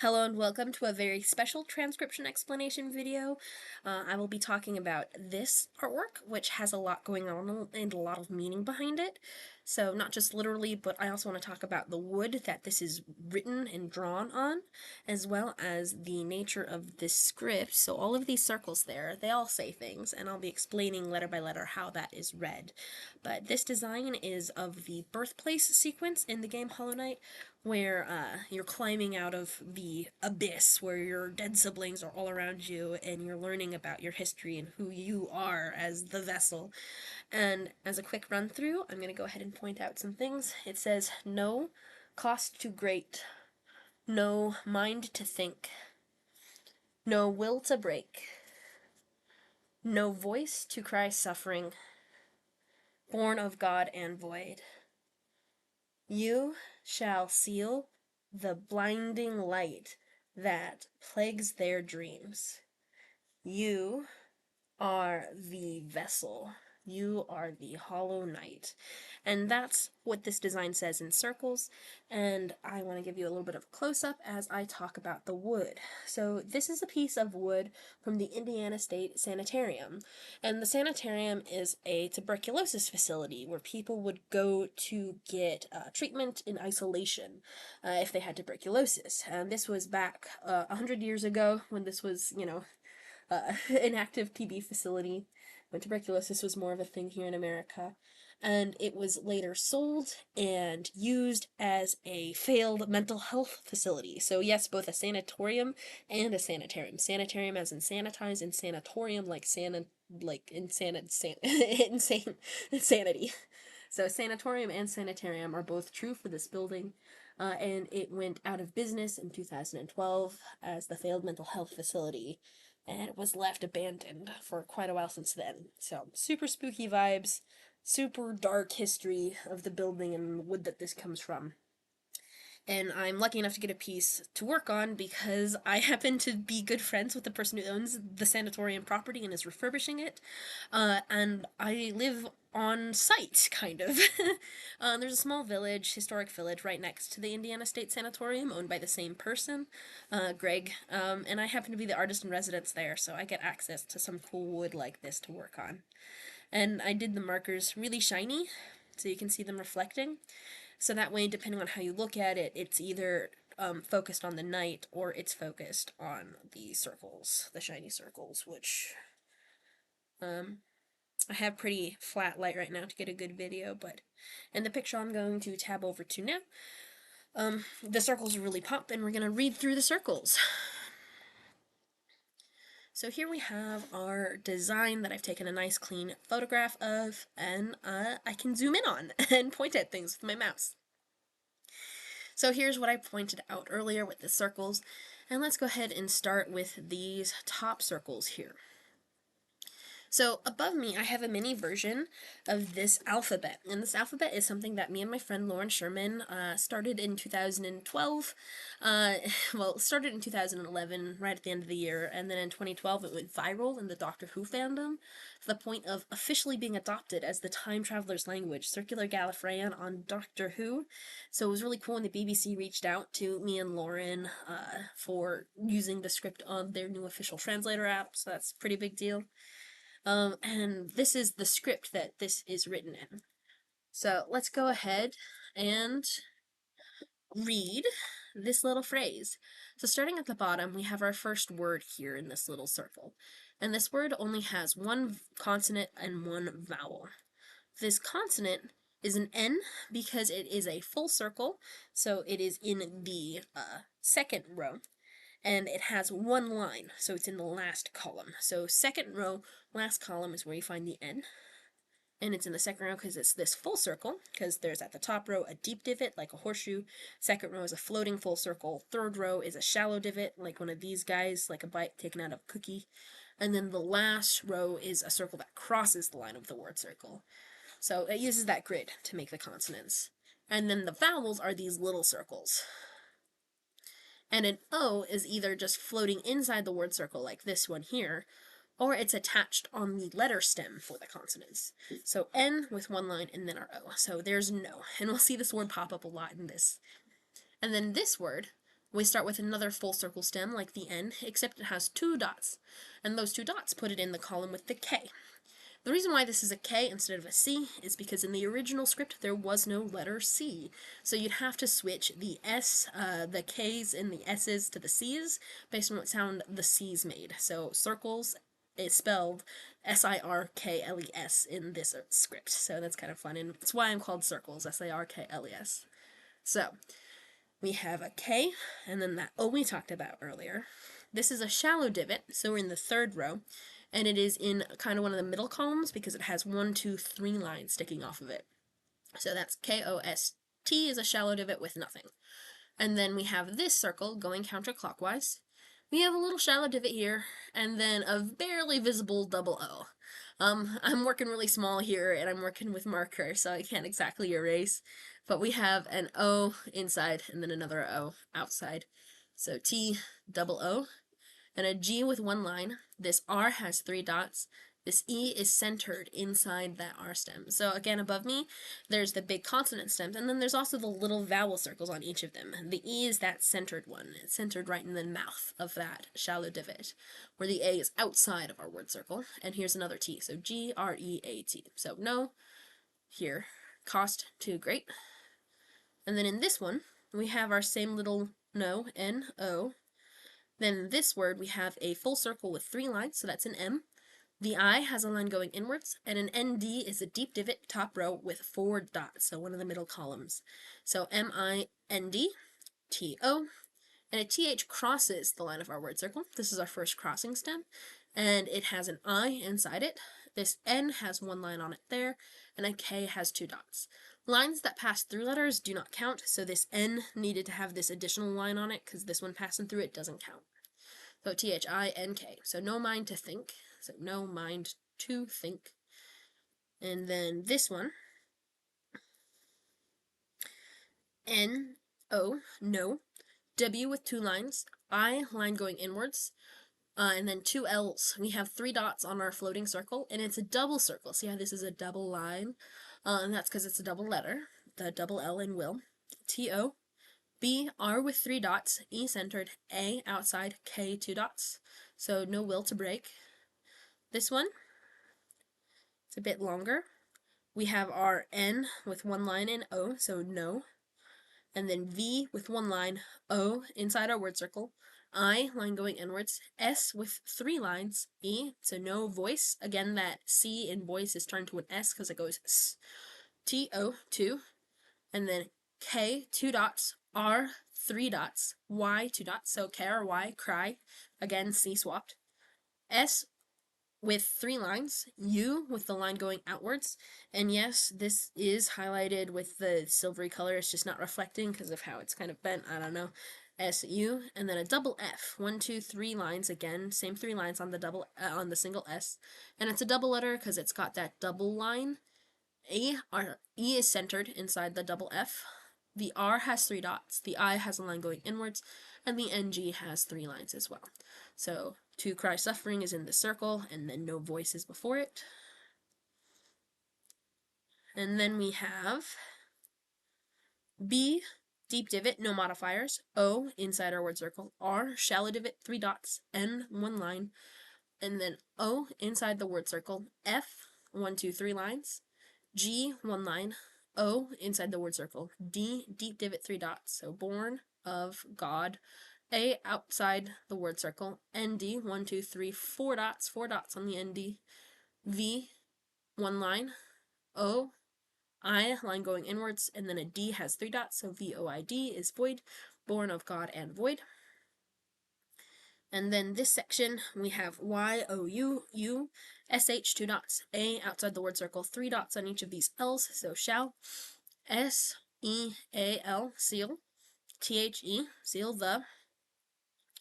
Hello and welcome to a very special transcription explanation video. I will be talking about this artwork, which has a lot going on and a lot of meaning behind it. So not just literally, but I also want to talk about the wood that this is written and drawn on, as well as the nature of this script. So all of these circles there, they all say things, and I'll be explaining letter by letter how that is read. But this design is of the birthplace sequence in the game Hollow Knight, where you're climbing out of the abyss where your dead siblings are all around you and you're learning about your history and who you are as the vessel. And as a quick run through, I'm going to go ahead and point out some things. It says, no cost too great, no mind to think, no will to break, no voice to cry suffering, born of God and void. You shall seal the blinding light that plagues their dreams. You are the vessel. You are the Hollow Knight. And that's what this design says in circles, and I want to give you a little bit of a close-up as I talk about the wood. So this is a piece of wood from the Indiana State Sanatorium, and the sanitarium is a tuberculosis facility where people would go to get treatment in isolation if they had tuberculosis. And this was back 100 years ago when this was, an active TB facility when tuberculosis was more of a thing here in America. And it was later sold and used as a failed mental health facility. So yes, both a sanatorium and a sanitarium. Sanitarium as in sanitize, and sanatorium like insane insanity. So sanatorium and sanitarium are both true for this building, and it went out of business in 2012 as the failed mental health facility, and it was left abandoned for quite a while since then. So super spooky vibes, super dark history of the building and the wood that this comes from. And I'm lucky enough to get a piece to work on because I happen to be good friends with the person who owns the sanatorium property and is refurbishing it. And I live on site, kind of. There's a small village, historic village, right next to the Indiana State Sanatorium, owned by the same person, Greg, and I happen to be the artist in residence there, so I get access to some cool wood like this to work on. And I did the markers really shiny, so you can see them reflecting. So that way, depending on how you look at it, it's either focused on the knight or it's focused on the circles, the shiny circles, which I have pretty flat light right now to get a good video, but in the picture I'm going to tab over to now, the circles really pop, and we're going to read through the circles. So here we have our design that I've taken a nice clean photograph of, and I can zoom in on and point at things with my mouse. So here's what I pointed out earlier with the circles, and let's go ahead and start with these top circles here. So above me, I have a mini version of this alphabet, and this alphabet is something that me and my friend Lauren Sherman started in 2012. Well, it started in 2011, right at the end of the year, and then in 2012 it went viral in the Doctor Who fandom, to the point of officially being adopted as the time traveler's language, Circular Gallifreyan on Doctor Who. So it was really cool when the BBC reached out to me and Lauren for using the script on their new official translator app, so that's a pretty big deal. And this is the script that this is written in. So let's go ahead and read this little phrase. So starting at the bottom, we have our first word here in this little circle. And this word only has one consonant and one vowel. This consonant is an N because it is a full circle, so it is in the second row. And it has one line, so it's in the last column. So second row, last column is where you find the N. And it's in the second row because it's this full circle, because there's at the top row a deep divot, like a horseshoe. Second row is a floating full circle. Third row is a shallow divot, like one of these guys, like a bite taken out of a cookie. And then the last row is a circle that crosses the line of the word circle. So it uses that grid to make the consonants. And then the vowels are these little circles. And an O is either just floating inside the word circle like this one here, or it's attached on the letter stem for the consonants. So N with one line and then our O. So there's no. And we'll see this word pop up a lot in this. And then this word, We start with another full circle stem like the N, except it has 2 dots, and those 2 dots put it in the column with the K. The reason why this is a K instead of a C is because in the original script there was no letter C, so you'd have to switch the the K's and the S's to the C's based on what sound the C's made. So Sirkles is spelled Sirkles in this script, so that's kind of fun, and that's why I'm called Sirkles, Sirkles. So we have a K, and then that O we talked about earlier. This is a shallow divot, so we're in the 3rd row, and it is in kind of one of the middle columns because it has 1, 2, 3 lines sticking off of it. So that's KOST is a shallow divot with nothing. And then we have this circle going counterclockwise. We have a little shallow divot here, and then a barely visible double O. I'm working really small here, and I'm working with marker, so I can't exactly erase. But we have an O inside, and then another O outside. So T, double O, and a G with 1 line. This R has 3 dots. This E is centered inside that R stem. So again, above me, there's the big consonant stems, and then there's also the little vowel circles on each of them. The E is that centered one. It's centered right in the mouth of that shallow divot, where the A is outside of our word circle. And here's another T, so G-R-E-A-T. So no, here, cost, too great. And then in this one, we have our same little no, N-O. Then this word, we have a full circle with 3 lines, so that's an M. The I has a line going inwards, and an ND is a deep divot top row with 4 dots, so one of the middle columns. So M-I-N-D, T-O, and a TH crosses the line of our word circle. This is our first crossing stem, and it has an I inside it. This N has 1 line on it there, and a K has 2 dots. Lines that pass through letters do not count, so this N needed to have this additional line on it, because this one passing through it doesn't count. So T-H-I-N-K, so no mind to think. So no mind to think. And then this one, N-O, no. W with 2 lines. I, line going inwards. And then 2 L's. We have 3 dots on our floating circle, and it's a double circle. See how this is a double line? And that's because it's a double letter. The double L in will. T-O. B, R with 3 dots. E centered. A outside. K 2 dots. So no will to break. This one, it's a bit longer. We have our N with 1 line in O, so no. And then V with 1 line, O inside our word circle. I, line going inwards. S with 3 lines, E, so no voice. Again, that C in voice is turned to an S because it goes S. T-O, 2. And then K, 2 dots. R, 3 dots. Y, 2 dots. So K or Y, cry. Again, C swapped. S with 3 lines, U with the line going outwards, and yes, this is highlighted with the silvery color, it's just not reflecting because of how it's kind of bent, I don't know. S-U, and then a double F, 1, 2, 3 lines, again, same 3 lines on the on the single S, and it's a double letter because it's got that double line. E is centered inside the double F. The R has 3 dots, the I has a line going inwards, and the NG has 3 lines as well. So, to cry suffering is in the circle, and then no voices before it. And then we have B, deep divot, no modifiers. O, inside our word circle. R, shallow divot, 3 dots. N, 1 line. And then O, inside the word circle. F, 1, 2, 3 lines. G, 1 line. O, inside the word circle. D, deep divot, 3 dots. So, born of God. A, outside the word circle. ND, 1, 2, 3, 4 dots. 4 dots on the ND. V, 1 line. O, I, line going inwards, and then a D has 3 dots, so V-O-I-D is void, born of God and void. And then this section, we have Y-O-U, U, S-H, 2 dots, A, outside the word circle, 3 dots on each of these L's, so shall, S-E-A-L, seal, T-H-E, seal the,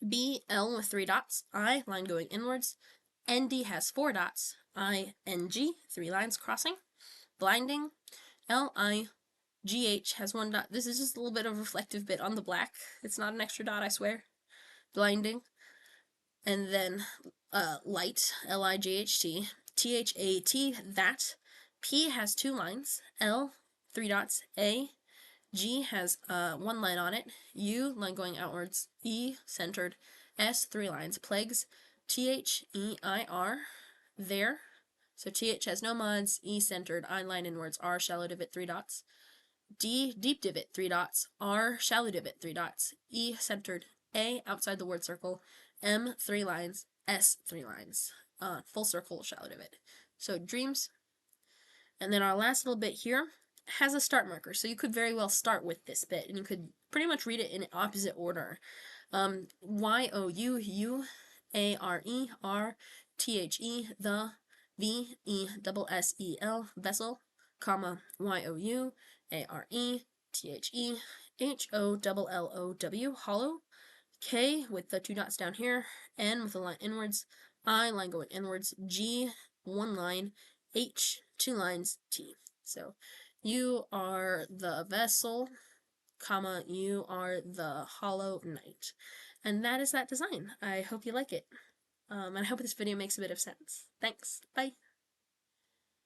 B-L with 3 dots, I, line going inwards, N-D has 4 dots, I-N-G, 3 lines crossing, blinding, L-I-G-H has 1 dot. This is just a little bit of reflective bit on the black. It's not an extra dot, I swear. Blinding. And then light, L-I-G-H-T. T-H-A-T, that. P has 2 lines. L, 3 dots. A, G has one line on it, U line going outwards, E centered, S 3 lines, plagues, THEIR, there. So TH has no mods, E centered, I line inwards, R shallow divot 3 dots, D deep divot 3 dots, R shallow divot 3 dots, E centered, A outside the word circle, M 3 lines, S 3 lines, full circle shallow divot. So dreams. And then our last little bit here has a start marker, so you could very well start with this bit, and you could pretty much read it in opposite order. Y-O-U-U-A-R-E-R-T-H-E, the, V-E-S-S-E-L, vessel, comma, Y-O-U-A-R-E-T-H-E-H-O-L-L-O-W, hollow, K with the 2 dots down here, N with a line inwards, I line going inwards, G 1 line, H 2 lines, T. So you are the vessel, comma, you are the hollow knight. And that is that design. I hope you like it. And I hope this video makes a bit of sense. Thanks. Bye.